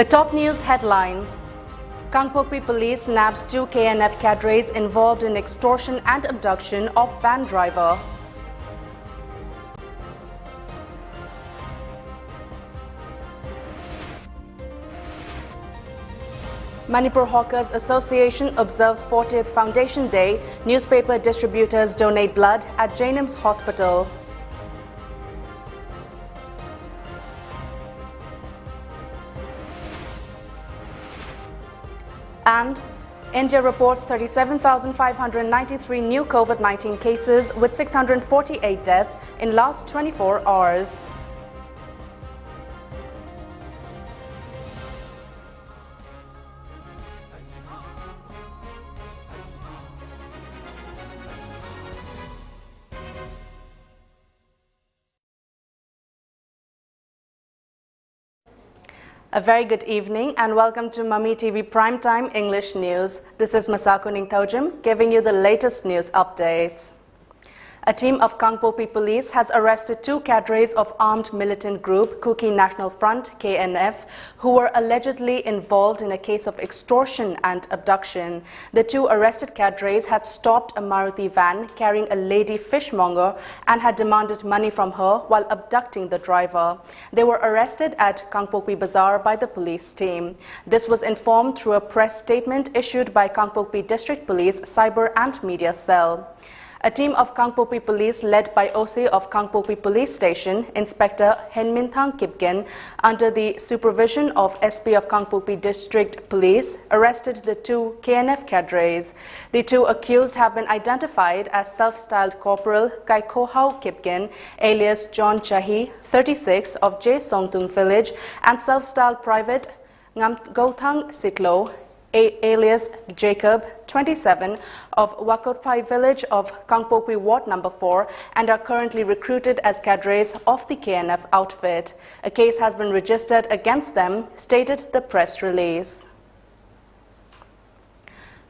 The top news headlines. Kangpokpi police nabs 2 KNF cadres involved in extortion and abduction of van driver. Manipur Hawkers Association observes 40th Foundation Day. Newspaper distributors donate blood at Jainam's hospital. And India reports 37,593 new COVID-19 cases with 648 deaths in last 24 hours. A very good evening and welcome to MAMITv Primetime English News. This is MASACO NINGTHOUJAM giving you the latest news updates. A team of Kangpokpi police has arrested 2 cadres of armed militant group Kuki National Front (KNF) who were allegedly involved in a case of extortion and abduction. The 2 arrested cadres had stopped a Maruti van carrying a lady fishmonger and had demanded money from her while abducting the driver. They were arrested at Kangpokpi Bazaar by the police team. This was informed through a press statement issued by Kangpokpi District Police Cyber and Media Cell. A team of Kangpokpi police led by OC of Kangpokpi Police Station, Inspector Henminthang Kipgen, under the supervision of SP of Kangpokpi District Police, arrested the 2 KNF cadres. The 2 accused have been identified as self-styled Corporal Kaikohau Kipgen, alias John Chahi, 36, of J Songtung Village, and self-styled Private Ngamgothang Sitlo, alias Jacob, 27, of Wakotpai village of Kangpokpi Ward No. 4 and are currently recruited as cadres of the KNF outfit. A case has been registered against them, stated the press release.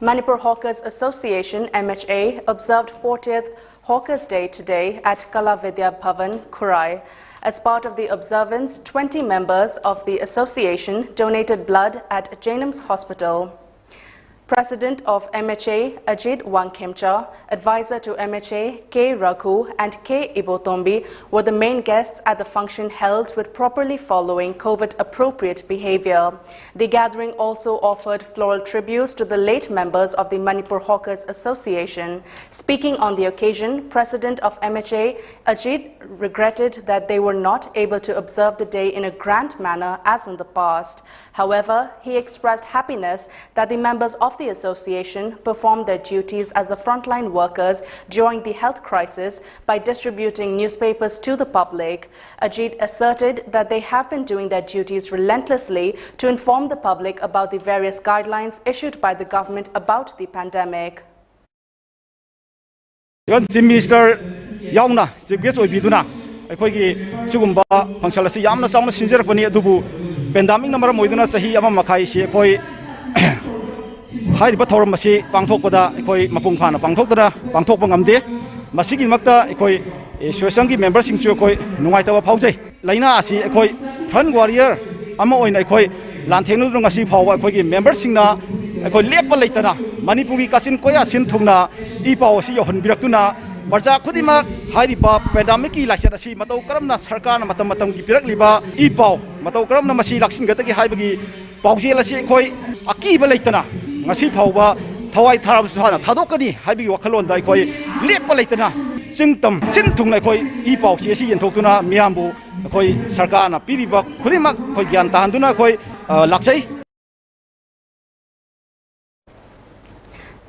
Manipur Hawkers Association (MHA) observed 40th Hawkers Day today at Kala Vidya Bhavan, Kurai. As part of the observance, 20 members of the association donated blood at Jainam's hospital. President of MHA, Ajit Wangkhemcha, advisor to MHA, K. Raghu and K. Ibotombi were the main guests at the function held with properly following COVID-appropriate behavior. The gathering also offered floral tributes to the late members of the Manipur Hawkers Association. Speaking on the occasion, President of MHA, Ajit, regretted that they were not able to observe the day in a grand manner as in the past. However, he expressed happiness that the members of the association performed their duties as the frontline workers during the health crisis by distributing newspapers to the public. Ajit asserted that they have been doing their duties relentlessly to inform the public about the various guidelines issued by the government about the pandemic. Chief Minister yauna chief guest oibiduna akhoi sigumba function asi yamna chauna sinjarapani adubu pandemic number moiduna sahi ama makhai si akhoi हाइरिबा थौरम मसी पांगथोकपदा अखोई मपुंग फाना पांगथोकदरा पांगथोकपा ngamde masigi makta अखोई association की member सिंग चु अखोई नुंगाइतबा फाउजै लाइना asi अखोई front warrior अमा ओइन अखोई लांथेंनु ngasi फावबा अखोई की मेंबर सिंगना अखोई लेपा लेतना मणिपुरी कासिन कोया सिन थुंगना ई पाव asi यहनबिरक्तुना प्रजा खुदिमा हाइरिबा पेंडेमिक की लाइसेंस asi मतौ करमना सरकारना मतम मतम की पिरकलिबा ई पाव मतौ करमना मसी लाक्सिनगतगी हाइबगी पावजेल asi अखोई अकीबा लेतना ngasi phawba thawai tharab suhana thadokani haibi wakhalon da khoi lepa leitana singtam sin thungna khoi I paw si si yenthokuna miyambu khoi sarkar na piriba khudimak khoi gyan tahanduna khoi lakchai.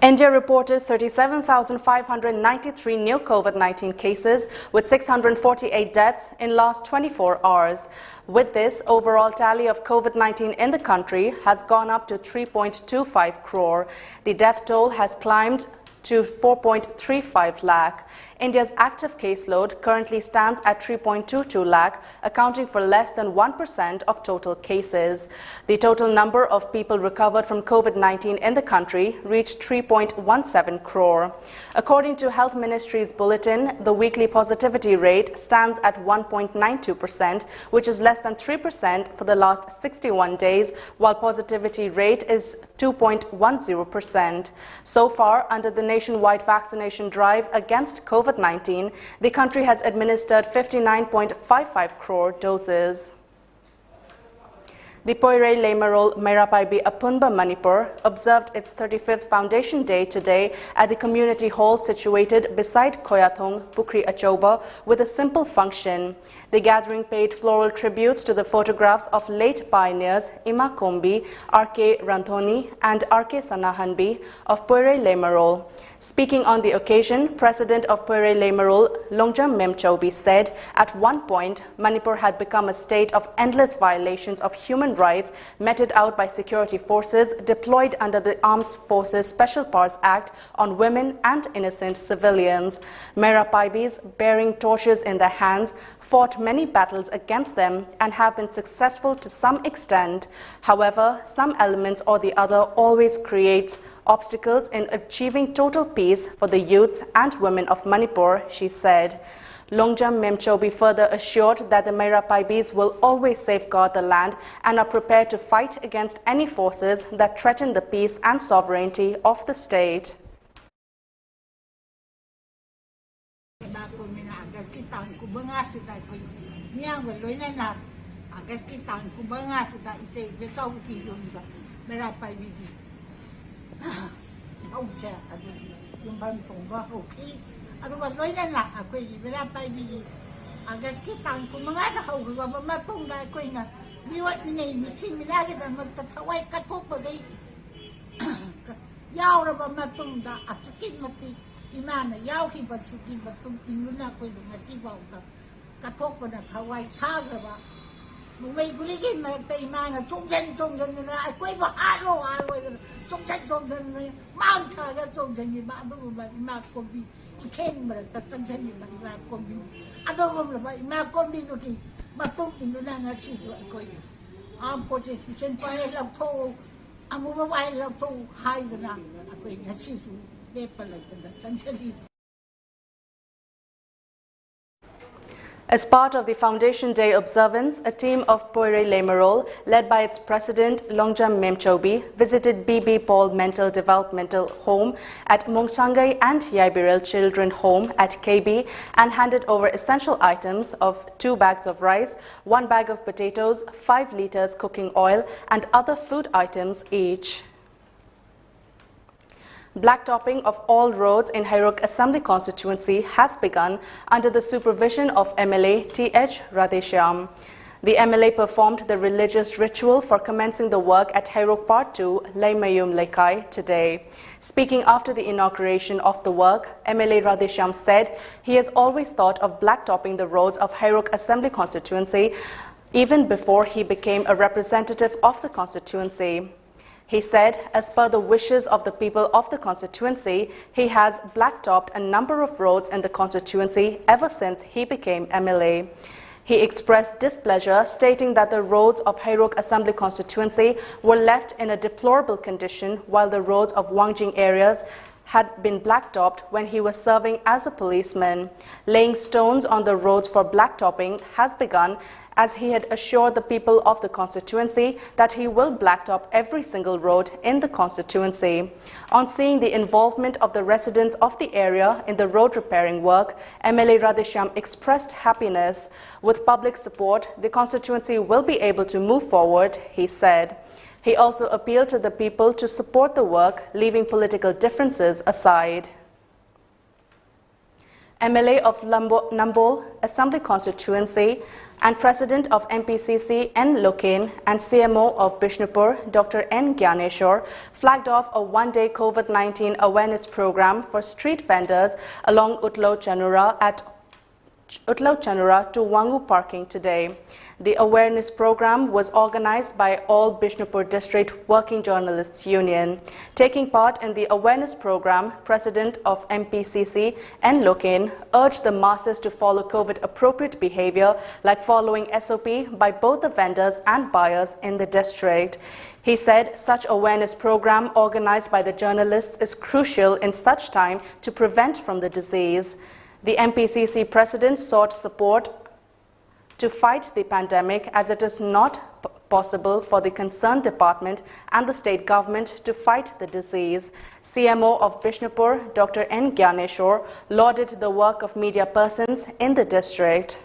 India reported 37,593 new COVID-19 cases with 648 deaths in last 24 hours. With this, overall tally of COVID-19 in the country has gone up to 3.25 crore. The death toll has climbed to 4.35 lakh. India's active caseload currently stands at 3.22 lakh, accounting for less than 1% of total cases. The total number of people recovered from COVID-19 in the country reached 3.17 crore. According to Health Ministry's bulletin, the weekly positivity rate stands at 1.92%, which is less than 3% for the last 61 days, while positivity rate is 2.10%. So far, under the nationwide vaccination drive against COVID-19, the country has administered 59.55 crore doses. The Poirai Lemarol Merapaibi Apunba Manipur observed its 35th Foundation Day today at the community hall situated beside Koyathong, Pukri Achoba, with a simple function. The gathering paid floral tributes to the photographs of late pioneers Ima Kombi, R.K. Ranthoni and R.K. Sanahanbi of Poirai Lemarol. Speaking on the occasion, President of Poirai Lemarol, Longjam Memchobi, said at one point Manipur had become a state of endless violations of human rights meted out by security forces deployed under the Armed Forces Special Powers Act on women and innocent civilians. Merapaibis, bearing torches in their hands, fought many battles against them and have been successful to some extent. However, some elements or the other always create obstacles in achieving total peace for the youths and women of Manipur, she said. Longjam Memchobi further assured that the Merapaibis will always safeguard the land and are prepared to fight against any forces that threaten the peace and sovereignty of the state. Aduga loina la akoi bela pai bi agas ki tang ku manga na hau ga ma tung da koi na miwat ni si mina ga da mak ta thawai ka thok ba gai yaw ra ba ma tung da atuki mati imana yaw ki ba si ki ba tung inuna koi nga chi ba da ka thok ba na thawai tha ga ba mu mai guli gi ma ta imana chung jen na akoi ba a lo chung jen ma tha ga chung jen ni ba du ba ma ko bi Ken mereka senjani bagi kombi. Ada orang lepas mak kombi tu ki batuk Indonesia ngaji tu koi. Polis bisen payah lalu amu bawa lalu hai dana aku ngaji tu lepas lagi senjani. As part of the Foundation Day observance, a team of Poirai Lemarol, led by its president Longjam Memchobi, visited BB Paul Mental Developmental Home at Mongsangai and Yaibirel Children Home at KB and handed over essential items of 2 bags of rice, 1 bag of potatoes, 5 liters cooking oil and other food items each. Blacktopping of all roads in Hairok Assembly constituency has begun under the supervision of MLA T.H. Radheshyam. The MLA performed the religious ritual for commencing the work at Hairok Part 2, Laimayum Laikai today. Speaking after the inauguration of the work, MLA Radheshyam said he has always thought of blacktopping the roads of Hairok Assembly constituency even before he became a representative of the constituency. He said, as per the wishes of the people of the constituency, he has blacktopped a number of roads in the constituency ever since he became MLA. He expressed displeasure, stating that the roads of Hairok Assembly constituency were left in a deplorable condition while the roads of Wangjing areas had been blacktopped when he was serving as a policeman. Laying stones on the roads for blacktopping has begun, as he had assured the people of the constituency that he will blacktop every single road in the constituency. On seeing the involvement of the residents of the area in the road repairing work, MLA Radheshyam expressed happiness. With public support, the constituency will be able to move forward, he said. He also appealed to the people to support the work, leaving political differences aside. MLA of Nambol Assembly constituency and President of MPCC N. Loken and CMO of Bishnupur, Dr. N. Gyaneshwar, flagged off a one-day COVID-19 awareness program for street vendors along Utlo Chanura at Utlau Chanura to Wangu parking today. The awareness program was organized by All Bishnupur District Working Journalists Union. Taking part in the awareness program, President of MPCC, N. Loken, urged the masses to follow COVID-appropriate behavior like following SOP by both the vendors and buyers in the district. He said such awareness program organized by the journalists is crucial in such time to prevent from the disease. The MPCC president sought support to fight the pandemic as it is not possible for the concerned department and the state government to fight the disease. CMO of Bishnupur, Dr. N. Gyaneshwar, lauded the work of media persons in the district.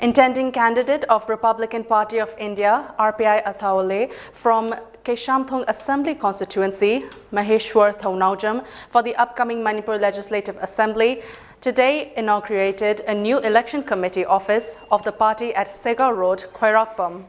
Intending candidate of Republican Party of India, RPI Athaule, from Keshamthong Assembly Constituency, Maheshwar Thaunaujam, for the upcoming Manipur Legislative Assembly, today inaugurated a new election committee office of the party at Sega Road, Khoirakpam.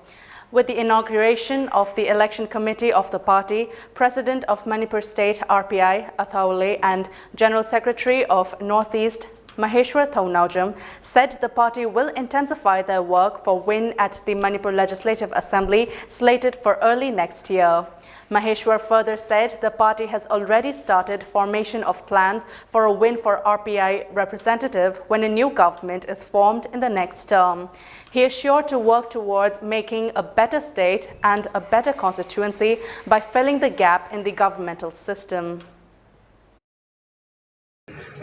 With the inauguration of the election committee of the party, President of Manipur State RPI Athaule and General Secretary of Northeast Maheshwar Thaunaujam said the party will intensify their work for win at the Manipur Legislative Assembly slated for early next year. Maheshwar further said the party has already started formation of plans for a win for RPI representative when a new government is formed in the next term. He is sure to work towards making a better state and a better constituency by filling the gap in the governmental system.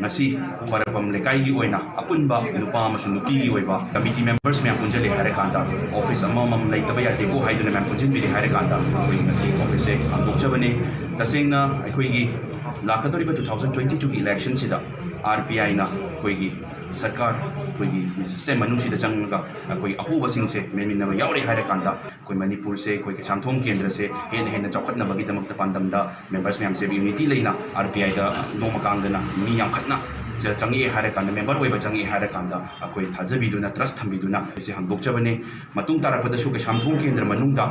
Nasi Khoirakpam lekai gi oina apunba nupa amasung nupi gi oiba committee members myam punjali hare kanda office amam leitaba ya debo haiduna myam punjin bi hare kanda koi nasi office se angokchabane tasengna aikoi gi lakadoriba 2022 gi election sida RPI na koi gi sarkar koi gi system manung sida changga koi ahuba singse memina ma yaure hare kanda koi Manipur se koi ke samthong kendra se hen chawkhatna bagi damakta pandamda members myam se unity leina RPI da nomakangdana mi yam khatna changi hare kanda member oiba changi hare kanda akoi thajabiduna trust thambiduna se hangdokchabane matung tarapada su ke samthong kendra manungda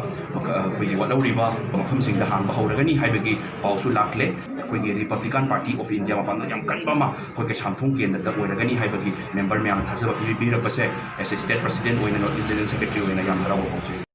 koi walauriba mafam singda hangba hauragani haibagi pausu lakle koi Republican Party of India mapanga yam kanba ma koi ke samthong kendra da oiragani haibagi member myam thajaba bira pase as state president oina Northeast General Secretary oina yam harawa pawche.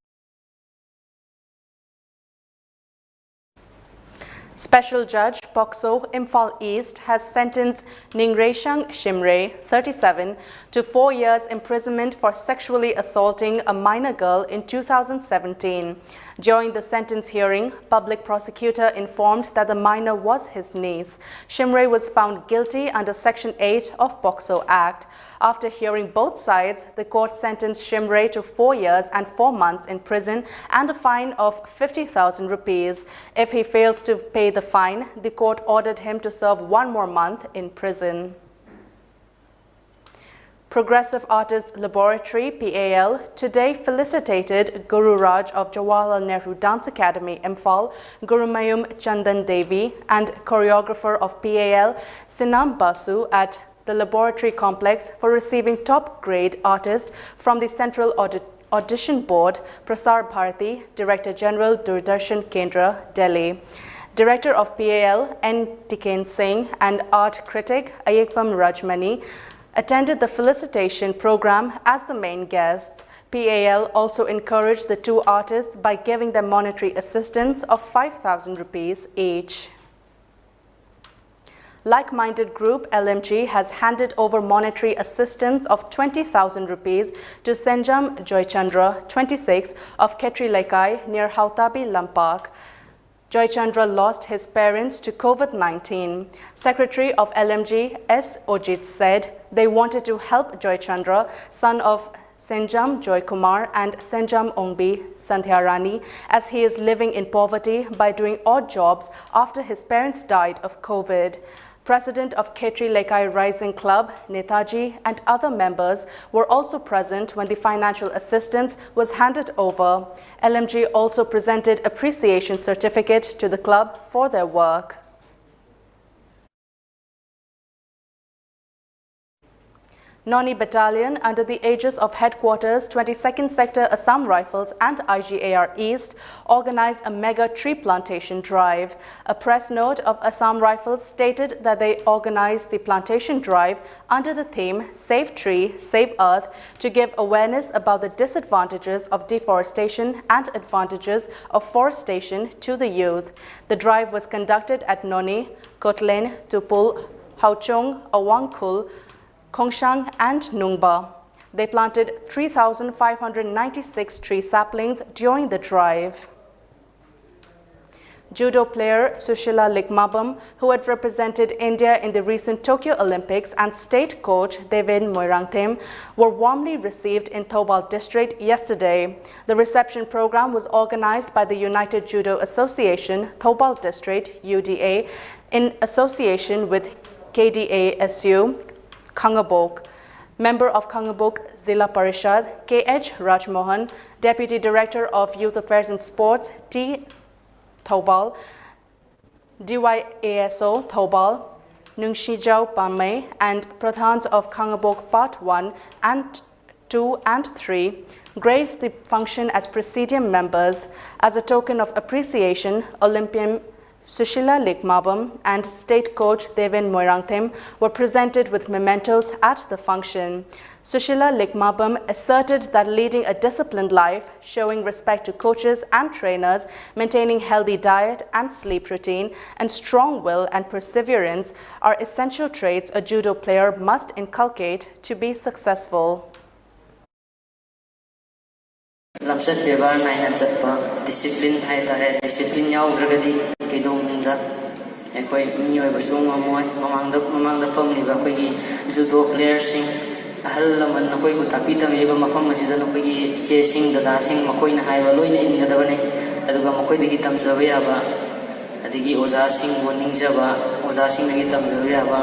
Special Judge Pokso Imphal East has sentenced Ningreshang Shimre, 37, to 4 years imprisonment for sexually assaulting a minor girl in 2017. During the sentence hearing, public prosecutor informed that the minor was his niece. Shimre was found guilty under Section 8 of Pokso Act. After hearing both sides, the court sentenced Shimre to 4 years and 4 months in prison and a fine of 50,000 rupees. If he fails to pay the fine, the court ordered him to serve 1 more month in prison. Progressive Artists Laboratory (PAL) today felicitated Guru Raj of Jawaharlal Nehru Dance Academy, Imphal, Gurumayum Chandan Devi, and choreographer of PAL, Sinam Basu, at the laboratory complex for receiving top-grade artist from the Central Audition Board, Prasar Bharati, Director General, Doordarshan Kendra, Delhi. Director of PAL, N. Tiken Singh, and art critic Ayekpam Rajmani attended the felicitation program as the main guests. PAL also encouraged the two artists by giving them monetary assistance of 5,000 rupees each. Like-minded group LMG has handed over monetary assistance of 20,000 rupees to Senjam Joychandra, 26, of Ketri Laikai near Hautabi, Lampak. Joychandra lost his parents to COVID-19. Secretary of LMG S. Ojit said they wanted to help Joychandra, son of Senjam Joy Kumar and Senjam Ongbi Sandhyarani, as he is living in poverty by doing odd jobs after his parents died of COVID. President of Ketri Laikai Rising Club, Netaji, and other members were also present when the financial assistance was handed over. LMG also presented appreciation certificate to the club for their work. Noni Battalion, under the aegis of Headquarters 22nd Sector Assam Rifles and IGAR East, organized a mega tree plantation drive. A press note of Assam Rifles stated that they organized the plantation drive under the theme Save Tree, Save Earth to give awareness about the disadvantages of deforestation and advantages of forestation to the youth. The drive was conducted at Noni, Kotlen, Tupul, Hauchong, Awangkul, Khongshang and Nungba. They planted 3,596 tree saplings during the drive. Judo player Sushila Likmabam, who had represented India in the recent Tokyo Olympics, and state coach Devin Moirangthem were warmly received in Thoubal district yesterday. The reception program was organized by the United Judo Association, Thoubal district, UDA, in association with KDASU, Khangabok. Member of Khangabok Zilla Parishad, K.H. Rajmohan, Deputy Director of Youth Affairs and Sports, T. Thoubal, DYASO Thoubal, Nungshijau Pamay, and Pradhans of Khangabok Part 1 and 2 and 3 graced the function as presidium members. As a token of appreciation, Olympian Sushila Likmabam and state coach Devin Moirangthem were presented with mementos at the function. Sushila Likmabam asserted that leading a disciplined life, showing respect to coaches and trainers, maintaining healthy diet and sleep routine, and strong will and perseverance are essential traits a judo player must inculcate to be successful. Lamsat bebar naina chatpa discipline haitare discipline yaudragadi kedomda ekoi miyoi basung amoy mamangda family ba koi judo players sing ahal laman nakoi butapi tamiba mafam masida nakoi iche sing dada sing makoi na haiba loina ingadabane aduga makoi digi tamjabe aba adigi oza sing warning jaba oza sing digi tamjabe aba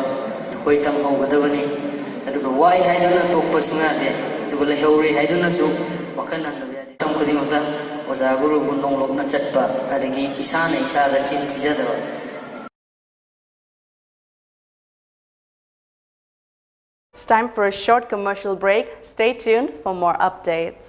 koi tam hogadabane aduga wai haiduna tokpa sungade aduga lehori haiduna su wakananda tam khudi makta oza guru bunong lokna chatpa adigi isana isada chintijadaba. It's time for a short commercial break. Stay tuned for more updates.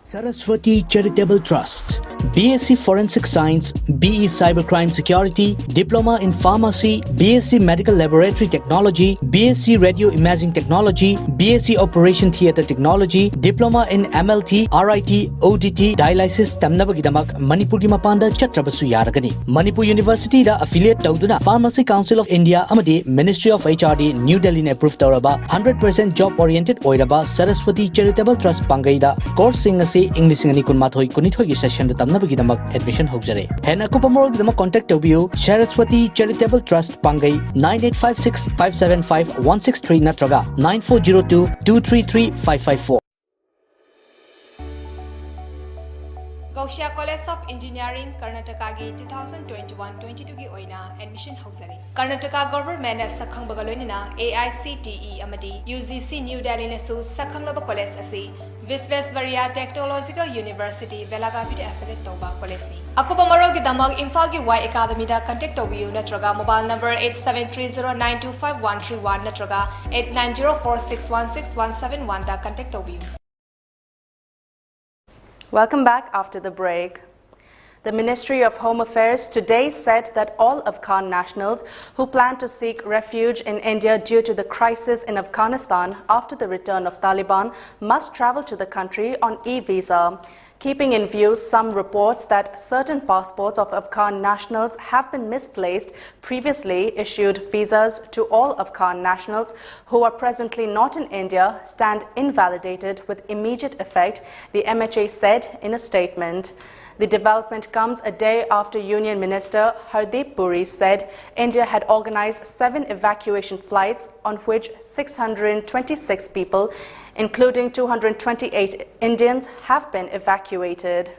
Saraswati Charitable Trust, BSc Forensic Science, BE Cybercrime Security, Diploma in Pharmacy, BSc Medical Laboratory Technology, BSc Radio Imaging Technology, BSc Operation Theatre Technology, Diploma in MLT, RIT, ODT, Dialysis Tamnabagidamak, Manipuri Mapanda Chatrabasu Yaragani, Manipur University da affiliate Tauduna, Pharmacy Council of India, Amadi, Ministry of HRD, New Delhi approved Tauraba, 100% job oriented Oiraba, Saraswati Charitable Trust Pangaida, course singers English and Kunmathoi Kunithoi session to Tamnabagidamak admission Hojare. Hena Kupamor the contact of you, Saraswati Charitable Trust Pangai 9856 575 163 Natraga 9402 233 554. Gausha College of Engineering, Karnataka gi 2021-22 gi oina admission hausari. Karnataka government as sakhang bagaloinina AICTE amadi UGC New Delhi nesu sakhang laba college asi Visvesvaraya Technological University Velagapit affiliate toba college ni. Akuba marol gi damag Imphal gi Y Academy da contact tobiu natraga mobile number 8730925131 natraga 8904616171 da contact tobiu. Welcome back after the break. The Ministry of Home Affairs today said that all Afghan nationals who plan to seek refuge in India due to the crisis in Afghanistan after the return of Taliban must travel to the country on e-visa, keeping in view some reports that certain passports of Afghan nationals have been misplaced. Previously issued visas to all Afghan nationals who are presently not in India stand invalidated with immediate effect, the MHA said in a statement. The development comes a day after Union Minister Hardeep Puri said India had organized 7 evacuation flights on which 626 people, including 228 Indians, have been evacuated.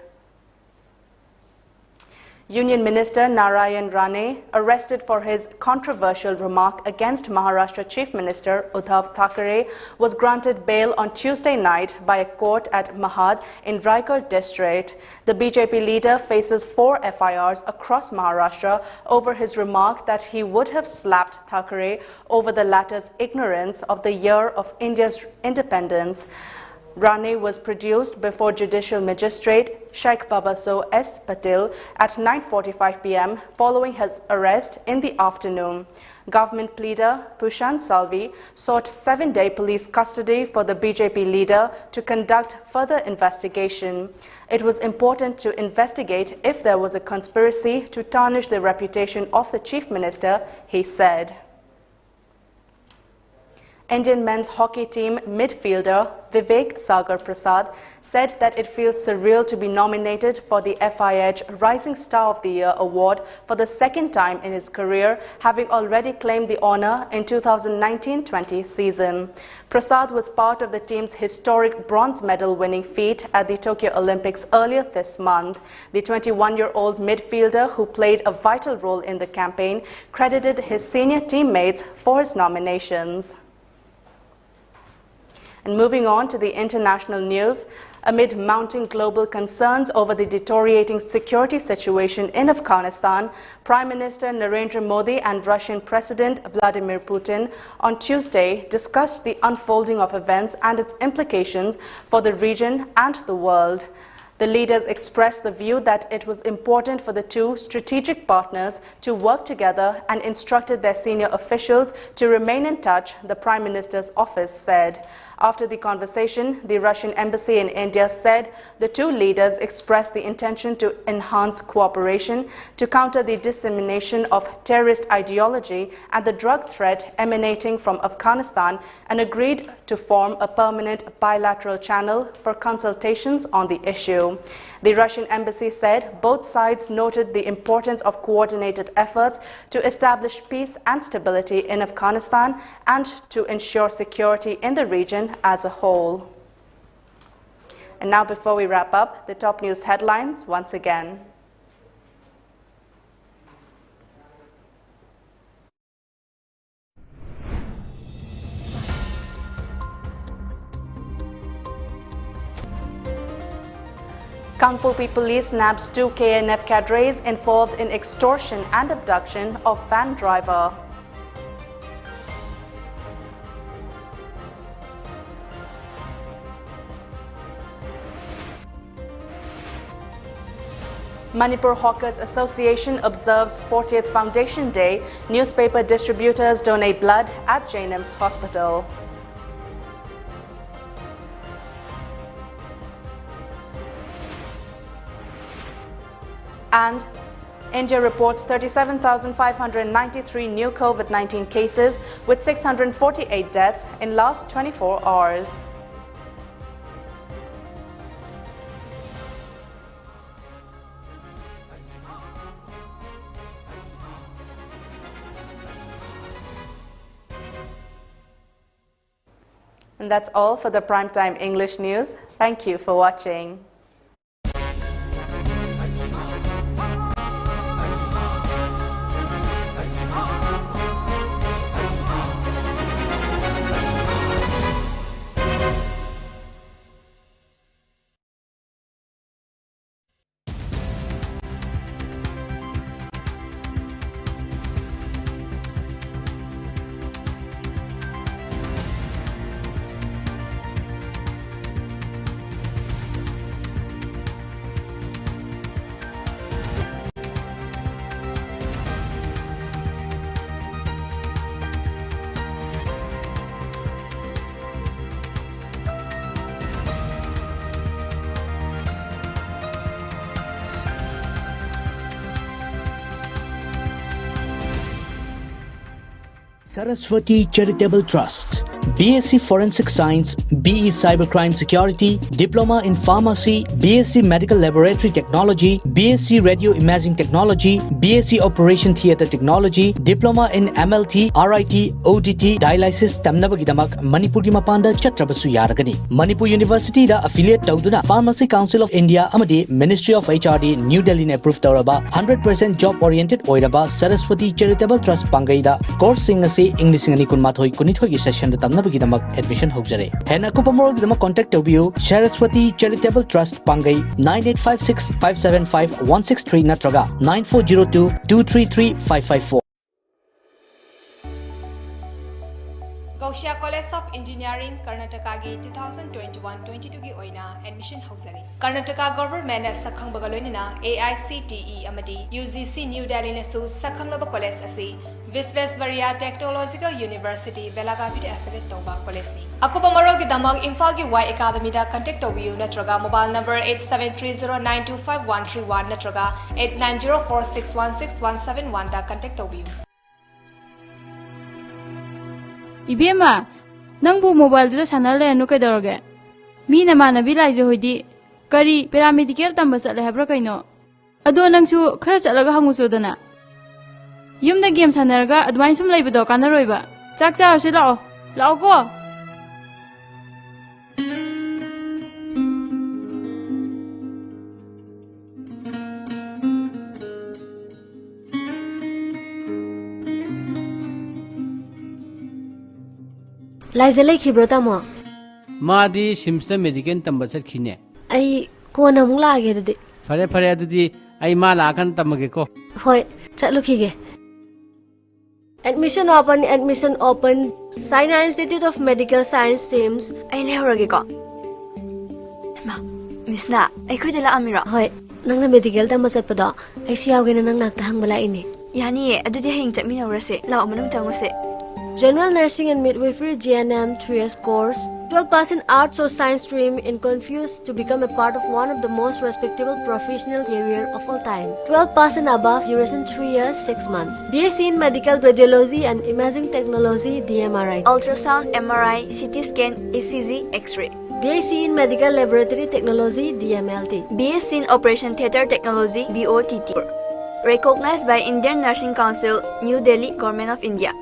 Union Minister Narayan Rane, arrested for his controversial remark against Maharashtra Chief Minister Uddhav Thackeray, was granted bail on Tuesday night by a court at Mahad in Raigad district. The BJP leader faces 4 FIRs across Maharashtra over his remark that he would have slapped Thackeray over the latter's ignorance of the year of India's independence. Rane was produced before Judicial Magistrate Sheikh Babaso S. Patil at 9:45 p.m. following his arrest in the afternoon. Government pleader Pushan Salvi sought 7-day police custody for the BJP leader to conduct further investigation. It was important to investigate if there was a conspiracy to tarnish the reputation of the Chief Minister, he said. Indian men's hockey team midfielder Vivek Sagar Prasad said that it feels surreal to be nominated for the FIH Rising Star of the Year award for the 2nd time in his career, having already claimed the honor in 2019-20 season. Prasad was part of the team's historic bronze medal winning feat at the Tokyo Olympics earlier this month. The 21-year-old midfielder, who played a vital role in the campaign, credited his senior teammates for his nominations. And moving on to the international news, amid mounting global concerns over the deteriorating security situation in Afghanistan, Prime Minister Narendra Modi and Russian President Vladimir Putin on Tuesday discussed the unfolding of events and its implications for the region and the world. The leaders expressed the view that it was important for the two strategic partners to work together and instructed their senior officials to remain in touch, the Prime Minister's office said. After the conversation, the Russian embassy in India said the two leaders expressed the intention to enhance cooperation to counter the dissemination of terrorist ideology and the drug threat emanating from Afghanistan, and agreed to form a permanent bilateral channel for consultations on the issue. The Russian embassy said both sides noted the importance of coordinated efforts to establish peace and stability in Afghanistan and to ensure security in the region as a whole. And now, before we wrap up, the top news headlines once again. Kangpopi police nabs 2 KNF cadres involved in extortion and abduction of van driver. Manipur Hawkers Association observes 40th Foundation Day. Newspaper distributors donate blood at Jainam's hospital. And India reports 37,593 new COVID-19 cases with 648 deaths in last 24 hours. And that's all for the Primetime English News. Thank you for watching. Saraswati Charitable Trust, BSc Forensic Science, BE Cybercrime Security, Diploma in Pharmacy, BSc Medical Laboratory Technology, BSc Radio Imaging Technology, BSc Operation Theatre Technology, Diploma in MLT, RIT, ODT, Dialysis Tamnabagidamak, Manipur Mapanda Chatrabasu Yaragani. Manipur University da affiliate Tauduna, Pharmacy Council of India, Amadi, Ministry of HRD, New Delhi approved Tauraba, 100% job oriented Oiraba, Saraswati Charitable Trust Pangaida, course singasi English and Kunmathoi Kunithoi session the Tamnabagidamak admission Hojare. Hena Kupamoro Dama contact of you, Saraswati Charitable Trust Pangai 9856 575 163 Natraga 9402 233 554. Gausha College of Engineering Karnataka gi 2021-22 gi oina admission hausari. Karnataka government as sakhang bagaloinina AICTE amadi UGC New Delhi nasu sakhang loba college asi Visvesvaraya Technological University Belagavi de affiliate toba college ni. Akuba marol gi damag Imphal gi Y Academy da contact tobiu natraga mobile number 8730925131 natraga 8904616171 da contact tobiu. Ibema, nangbu mobile dila channel le anu kaidoroge. Mi na mana bi laije hoidi. Kari paramedical tamba chatle habra kaino. Ado nangsu khara chatlaga hangu chodana. Yumda game sanaraga advani sum leibido kanaroiba. Chak cha se lao. Lao ko. Laizalai khibrota mo Madi Simsta Medical Tambasat Kine. Ai kona mula ge de. Fare adudi ai mala kan tamage ko. Hoi, chatlu khige. Admission open. Saina Institute of Medical Science teams. Ai lehorage ko. Ma, Miss Na, ai khoi dela amira. Hoi, nangna medical tambasat pada. Ai siaw ge nang nakta hang bala ini. Yani adudi hing chami na rase. Lao manung changose. General Nursing and Midwifery GNM 3 years course, 12 in Arts or Science stream and confused to become a part of one of the most respectable professional career of all time. 12 and above, duration 3 years, 6 months. BSc in Medical Radiology and Imaging Technology DMRI. Ultrasound, MRI, CT scan, ECG, X-ray. BSc in Medical Laboratory Technology DMLT. BSc in Operation Theatre Technology BOTT. Recognized by Indian Nursing Council, New Delhi, Government of India.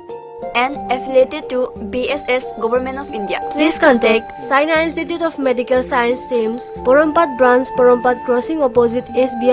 And affiliated to BSS Government of India. Please contact Saina Institute of Medical Science teams, Porompat branch, Porompat crossing opposite SBI.